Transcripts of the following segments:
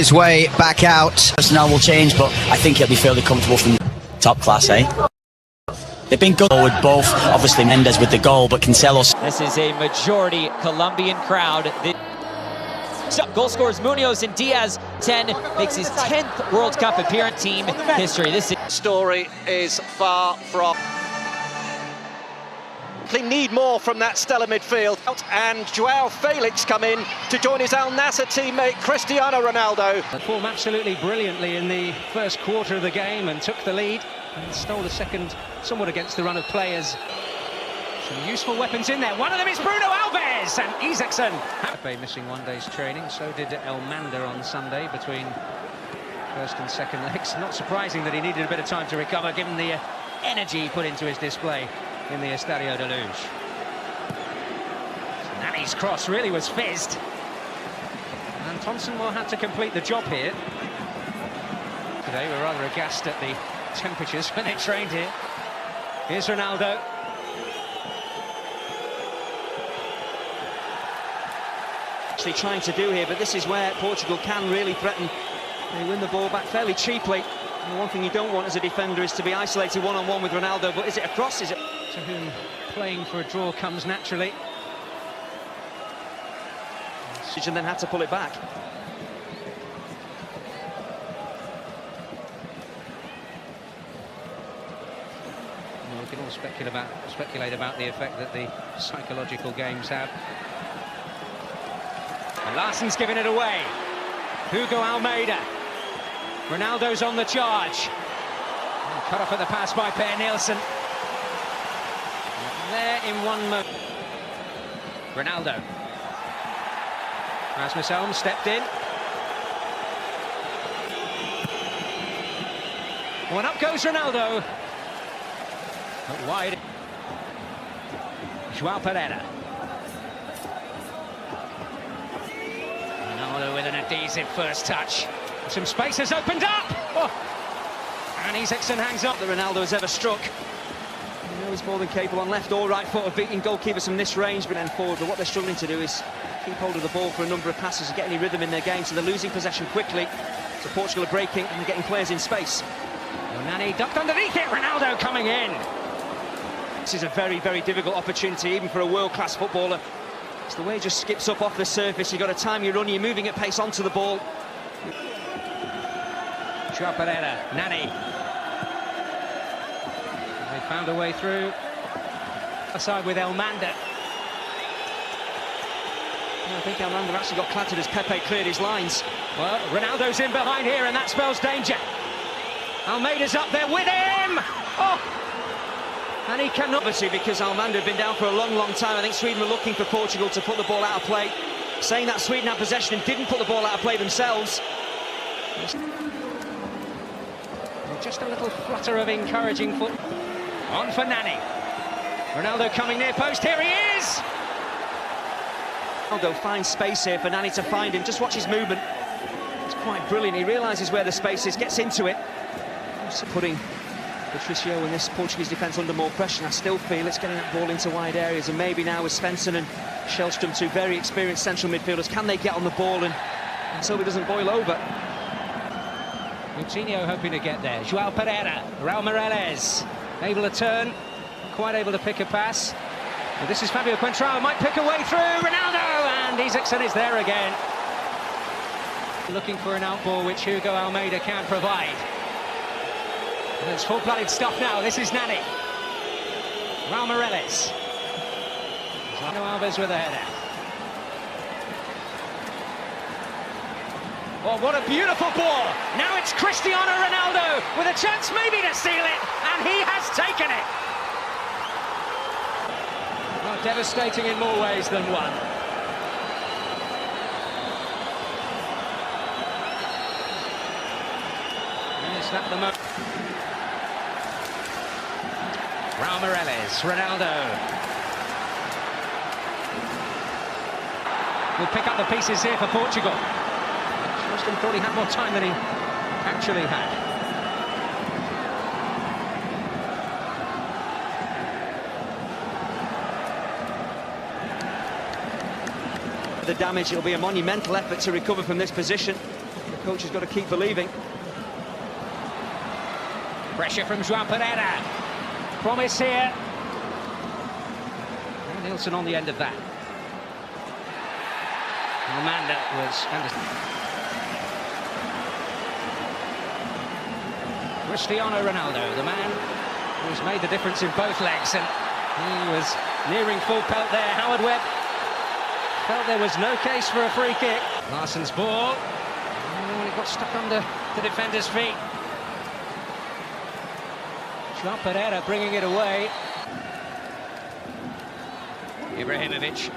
His way back out. Personnel will change, but I think he'll be fairly comfortable from top class, eh? They've been good with both, obviously Mendes with the goal, but Cancelo's. This is a majority Colombian crowd. Goal scorers Munoz and Diaz, 10, makes his 10th World Cup appearance team history. This story is far from. They need more from that stellar midfield. And Joao Felix come in to join his Al Nassr teammate Cristiano Ronaldo. Performed absolutely brilliantly in the first quarter of the game and took the lead and stole the second somewhat against the run of players. Some useful weapons in there. One of them is Bruno Alves and Isaacson. Pepe missing one day's training, so did Elmander on Sunday between first and second legs. Not surprising that he needed a bit of time to recover given the energy he put into his display in the Estadio de Luz. Nani's cross really was fizzed. And Thompson will have to complete the job here. Today we're rather aghast at the temperatures when it's rained here. Here's Ronaldo. Actually trying to do here, but this is where Portugal can really threaten. They win the ball back fairly cheaply. And the one thing you don't want as a defender is to be isolated one-on-one with Ronaldo, but is it a cross? Is it? To whom playing for a draw comes naturally. And then had to pull it back. Well, we can all speculate about the effect that the psychological games have. And Larsson's given it away. Hugo Almeida. Ronaldo's on the charge. And cut off at the pass by Per Nielsen. There in one moment. Ronaldo. Rasmus Elm stepped in. One up goes Ronaldo. But wide. Joao Pereira. Ronaldo with an adhesive first touch. Some space has opened up. Oh. And Isaacson hangs up. That Ronaldo has ever struck. You know he's more than capable on left or right foot of beating goalkeepers from this range, but then forward. But what they're struggling to do is keep hold of the ball for a number of passes and get any rhythm in their game. So they're losing possession quickly. So Portugal are breaking and they're getting players in space. Nani ducked underneath it. Ronaldo coming in. This is a very, very difficult opportunity, even for a world-class footballer. It's the way he just skips up off the surface. You've got to time your run. You're moving at pace onto the ball. Joao Pereira, Nani. They found a way through. Aside with Elmander. I think Elmander actually got clattered as Pepe cleared his lines. Well, Ronaldo's in behind here, and that spells danger. Almeida's up there with him. Oh! And he cannot, obviously, because Elmander had been down for a long, long time. I think Sweden were looking for Portugal to put the ball out of play. Saying that Sweden had possession and didn't put the ball out of play themselves. Just a little flutter of encouraging foot. On for Nani. Ronaldo coming near post. Here he is! Ronaldo finds space here for Nani to find him. Just watch his movement. It's quite brilliant. He realises where the space is, gets into it. Also putting Patricio and this Portuguese defence under more pressure. And I still feel it's getting that ball into wide areas. And maybe now with Svensson and Shellstrom, two very experienced central midfielders, can they get on the ball and so it doesn't boil over? Coutinho hoping to get there. Joao Pereira, Raul Meireles, able to turn, quite able to pick a pass. But this is Fabio Contrao, might pick a way through. Ronaldo, and Isaacson is there again. Looking for an outball which Hugo Almeida can't provide. And it's full-blooded stuff now. This is Nani. Raul Meireles. Bruno Alves with a header. Oh, what a beautiful ball! Now it's Cristiano Ronaldo with a chance maybe to seal it, and he has taken it! Oh, devastating in more ways than one. And it's not the moment. Raul Meireles, Ronaldo. Will pick up the pieces here for Portugal. Shellstrom thought he had more time than he actually had. The damage, it'll be a monumental effort to recover from this position. coach has got to keep believing. Pressure from João Pereira. Promise here. And Nielsen on the end of that. Amanda was Cristiano Ronaldo, the man who's made the difference in both legs, and he was nearing full pelt there. Howard Webb felt there was no case for a free kick. Larsson's ball. Oh, it got stuck under the defender's feet. João Pereira bringing it away. Ibrahimovic.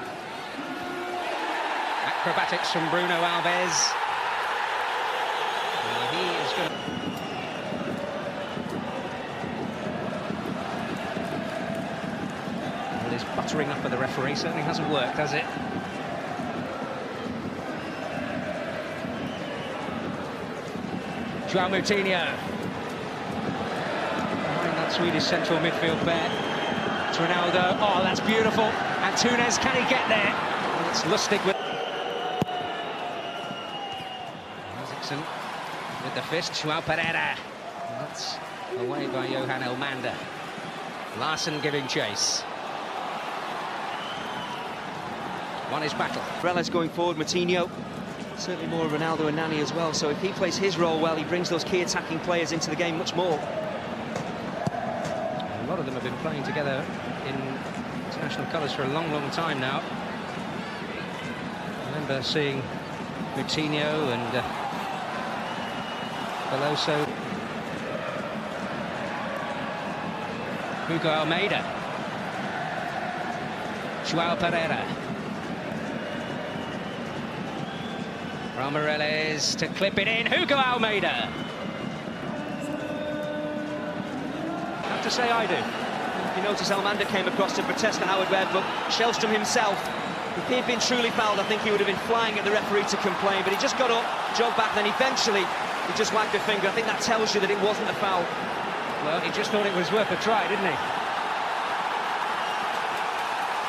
Acrobatics from Bruno Alves. He is going to... Well, his buttering up of the referee certainly hasn't worked, has it? João Moutinho. Behind that Swedish central midfield pair. It's Ronaldo. Oh, that's beautiful. And Túnez, can he get there? Well, it's Lustig with... with the fist, João Pereira. That's away by Johan Elmander. Larsson giving chase. Won his battle. Reles going forward, Moutinho. Certainly more Ronaldo and Nani as well, so if he plays his role well, he brings those key attacking players into the game much more. A lot of them have been playing together in international colours for a long, long time now. I remember seeing Moutinho and Veloso. Hugo Almeida. João Pereira. Romareles to clip it in. Hugo Almeida. I have to say I do. You notice Elmander came across to protest the Howard Webb, but Shellstrom himself, if he had been truly fouled, I think he would have been flying at the referee to complain, but he just got up, jogged back, then eventually he just wagged a finger. I think that tells you that it wasn't a foul. Well, he just thought it was worth a try, didn't he?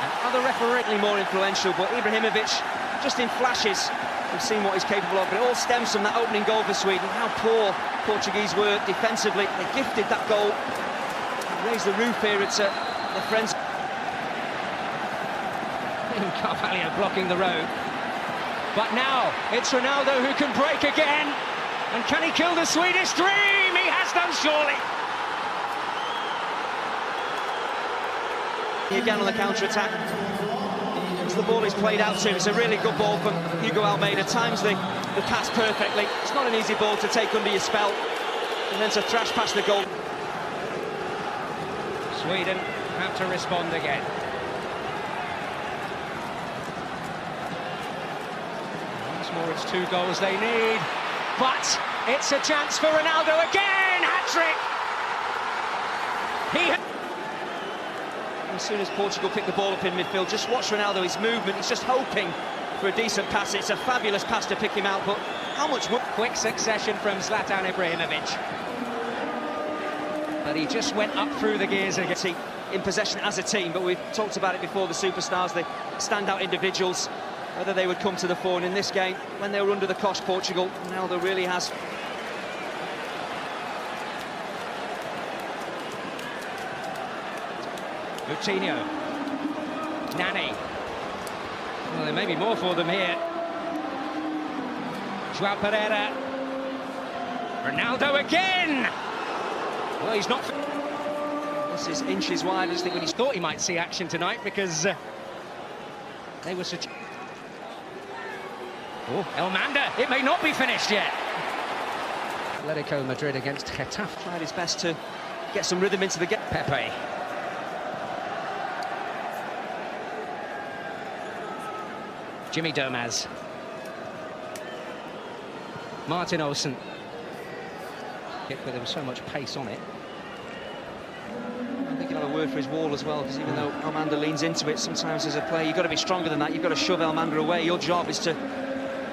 And other referees more influential, but Ibrahimovic, just in flashes, we've seen what he's capable of, but it all stems from that opening goal for Sweden. How poor Portuguese were defensively. They gifted that goal. Raised the roof here at the friends. Carvalho blocking the road. But now it's Ronaldo who can break again. And can he kill the Swedish dream? He has done, surely. Again on the counter-attack. As the ball is played out to him, it's a really good ball from Hugo Almeida. Times the pass perfectly. It's not an easy ball to take under your spell. And then to thrash past the goal. Sweden have to respond again. Once more, it's 2 goals they need. But it's a chance for Ronaldo again! Hat-trick! As soon as Portugal pick the ball up in midfield, just watch Ronaldo, his movement, he's just hoping for a decent pass. It's a fabulous pass to pick him out, but how much... Quick succession from Zlatan Ibrahimovic. But he just went up through the gears again. In possession as a team, but we've talked about it before, the superstars, the standout individuals, whether they would come to the fore. And in this game, when they were under the cosh, Portugal, Ronaldo really has... Moutinho. Nani. Well, there may be more for them here. João Pereira. Ronaldo again! Well, he's not... This is inches wide. I just think when He thought he might see action tonight because they were such... Oh, Elmander, it may not be finished yet. Atletico Madrid against Getafe. tried his best to get some rhythm into the game. Pepe. Jimmy Domaz. Martin Olsen. Kick with him so much pace on it. I think he'll have a word for his wall as well, because even though Elmander leans into it, sometimes as a player you've got to be stronger than that. You've got to shove Elmander away. Your job is to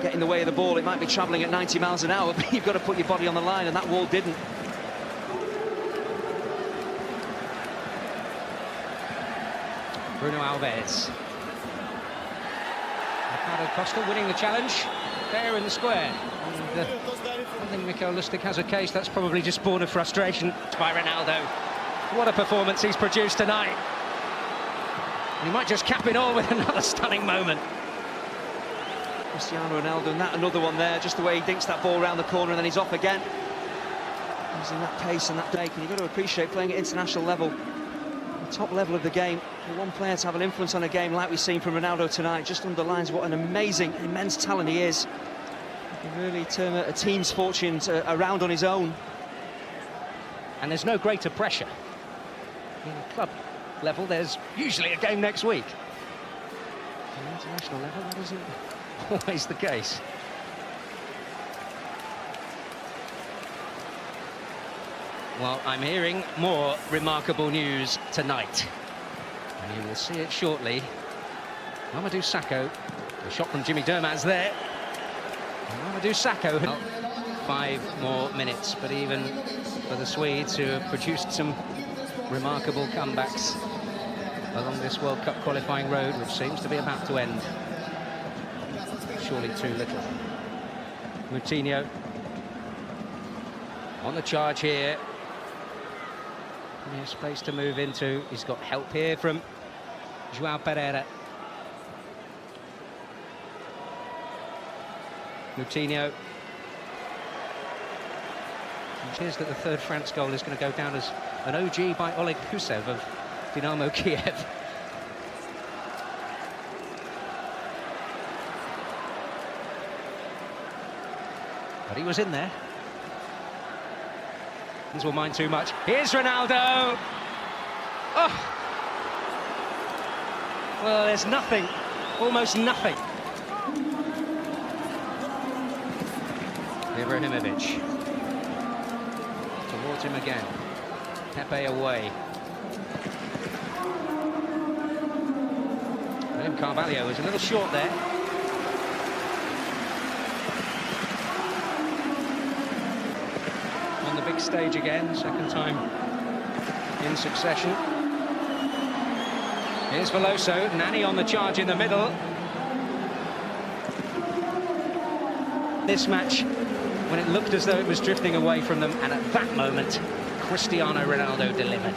get in the way of the ball. It might be travelling at 90 miles an hour, but you've got to put your body on the line, and that wall didn't. Bruno Alves. Ricardo Costa winning the challenge fair in the square. And, think Mikel Lustig has a case. That's probably just born of frustration by Ronaldo. What a performance he's produced tonight. And he might just cap it all with another stunning moment. Cristiano Ronaldo, and that another one there, just the way he dinks that ball around the corner and then he's off again. Using that pace and that take, and you've got to appreciate playing at international level, the top level of the game. For one player to have an influence on a game like we've seen from Ronaldo tonight just underlines what an amazing, immense talent he is. He can really turn a team's fortunes around on his own. And there's no greater pressure. In a club level, there's usually a game next week. At international level, that isn't Always the case. Well, I'm hearing more remarkable news tonight. And you will see it shortly. Mamadou Sakho, the shot from Jimmy Durmaz there. And Mamadou Sakho, 5 more minutes, but even for the Swedes who have produced some remarkable comebacks along this World Cup qualifying road, which seems to be about to end. Surely too little. Moutinho on the charge here. There's space to move into. He's got help here from Joao Pereira. Moutinho. It appears that the third France goal is going to go down as an OG by Oleg Husev of Dynamo Kiev. But he was in there. These will mind too much. Here's Ronaldo! Oh! Well, there's nothing, almost nothing. Ibrahimovic. Towards him again. Pepe away. William Carvalho was a little short there. On the big stage again, second time in succession. Here's Veloso, Nani on the charge in the middle. This match, when it looked as though it was drifting away from them, and at that moment, Cristiano Ronaldo delivered.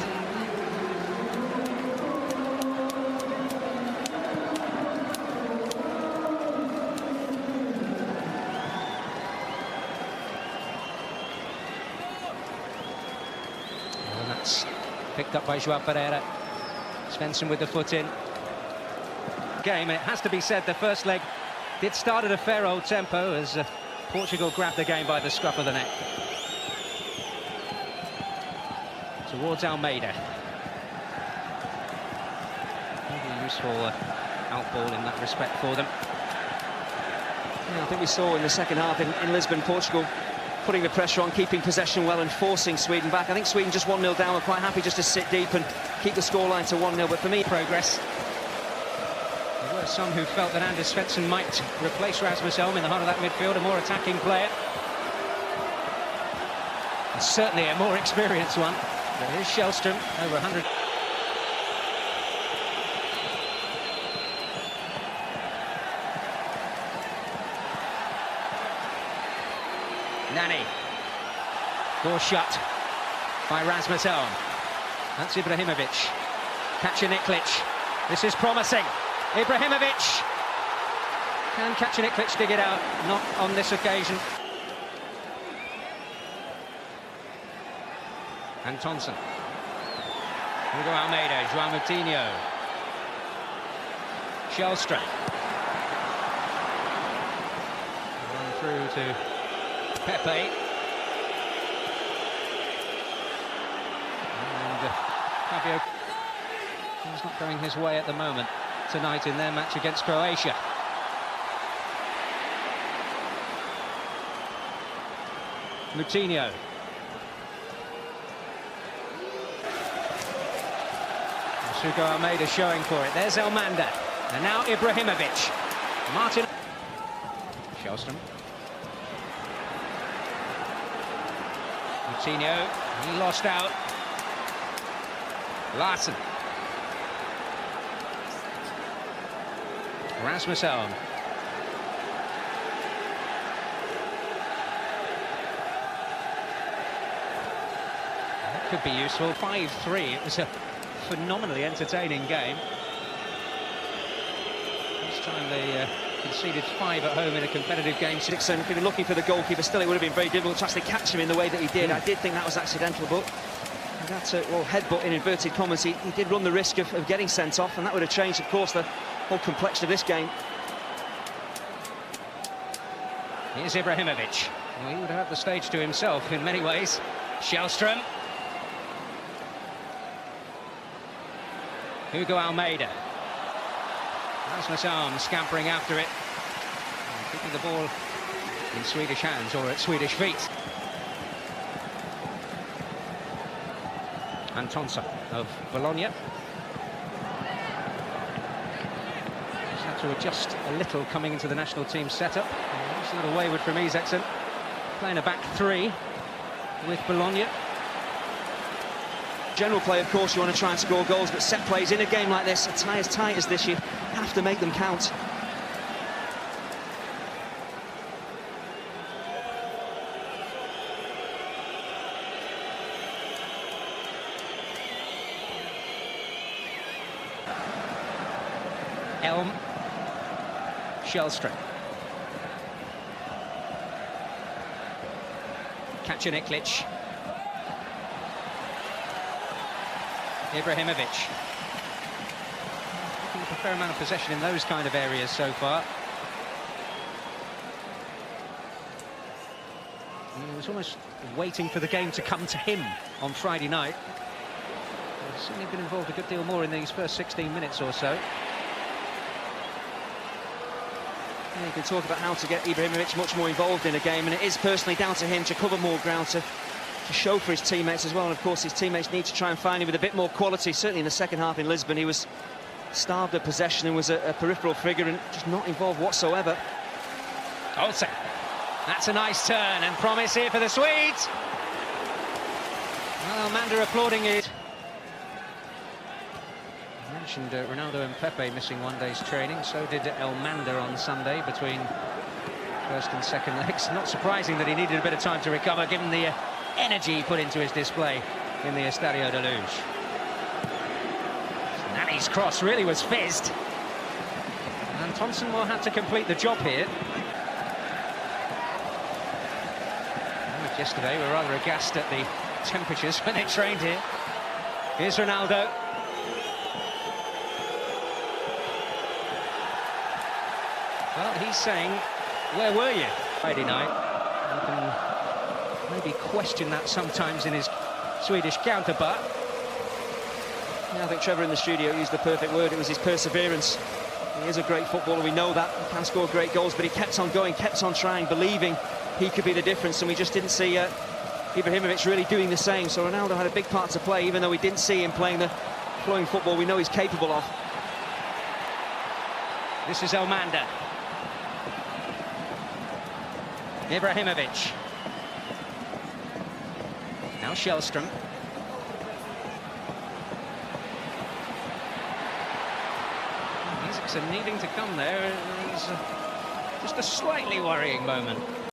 And that's picked up by Joao Pereira. Svensson with the foot in. Game, and it has to be said, the first leg did start at a fair old tempo as Portugal grabbed the game by the scruff of the neck. Towards Almeida. Maybe a useful outball in that respect for them. Yeah, I think we saw in the second half in Lisbon, Portugal putting the pressure on, keeping possession well and forcing Sweden back. I think Sweden just 1-0 down, were quite happy just to sit deep and keep the scoreline to 1-0, but for me, progress. There were some who felt that Anders Svensson might replace Rasmus Elm in the heart of that midfield, a more attacking player. And certainly a more experienced one. But here's Shellstrom, over 100. Nani. Door shut by Rasmus Elm. That's Ibrahimovic. Kacaniklic. This is promising. Ibrahimovic. Can Kacaniklic dig it out? Not on this occasion. Antonsen. Hugo Almeida, Joao Moutinho. Shellstrom. Run through to Pepe. And Fabio is not going his way at the moment tonight in their match against Croatia. Moutinho. Hugo Almeida showing for it. There's Elmander. And now Ibrahimovic. Martin. Shellstrom. Moutinho. He lost out. Larsen. Rasmus Elm. That could be useful. 5-3. It was a phenomenally entertaining game. This time they conceded 5 at home in a competitive game. Dixon, if he'd been looking for the goalkeeper, still it would have been very difficult to actually catch him in the way that he did. I did think that was accidental, but that headbutt in inverted commas, he did run the risk of getting sent off, and that would have changed, of course, the whole complexion of this game. Here's Ibrahimovic. Well, he would have the stage to himself in many ways. Shellstrom. Hugo Almeida. Rasmus Alm scampering after it. And keeping the ball in Swedish hands, or at Swedish feet. Antonsson of Bologna. He's had to adjust a little coming into the national team setup. It's a little wayward from Isaacson. Playing a back three with Bologna. General play, of course, you want to try and score goals, but set plays in a game like this, a tie as tight as this, you have to make them count. Elm. Shellstrom. Kacaniklic. Ibrahimovic. A fair amount of possession in those kind of areas so far. And he was almost waiting for the game to come to him on Friday night. He's certainly been involved a good deal more in these first 16 minutes or so. Yeah, you can talk about how to get Ibrahimovic much more involved in a game, and it is personally down to him to cover more ground, to show for his teammates as well. And of course his teammates need to try and find him with a bit more quality. Certainly in the second half in Lisbon he was starved of possession and was a peripheral figure and just not involved whatsoever. Olsen. That's a nice turn and promise here for the Swedes. Well, Almander applauding it. I mentioned Ronaldo and Pepe missing one day's training. So did Almander on Sunday between first and second legs. Not surprising that he needed a bit of time to recover, given the energy he put into his display in the Estadio de Luz. Nani's cross really was fizzed. And Thompson will have to complete the job here. Yesterday we were rather aghast at the temperatures when they trained here. Here's Ronaldo. Well, he's saying, where were you Friday night? You can maybe question that sometimes in his Swedish counterpart. Yeah, I think Trevor in the studio used the perfect word. It was his perseverance. He is a great footballer, we know that. He can score great goals, but he kept on going, kept on trying, believing he could be the difference, and we just didn't see Ibrahimovic really doing the same. So Ronaldo had a big part to play, even though we didn't see him playing the flowing football we know he's capable of. This is Almander. Ibrahimovic. Now Shellstrom. Isaacson needing to come there. It's just a slightly worrying moment.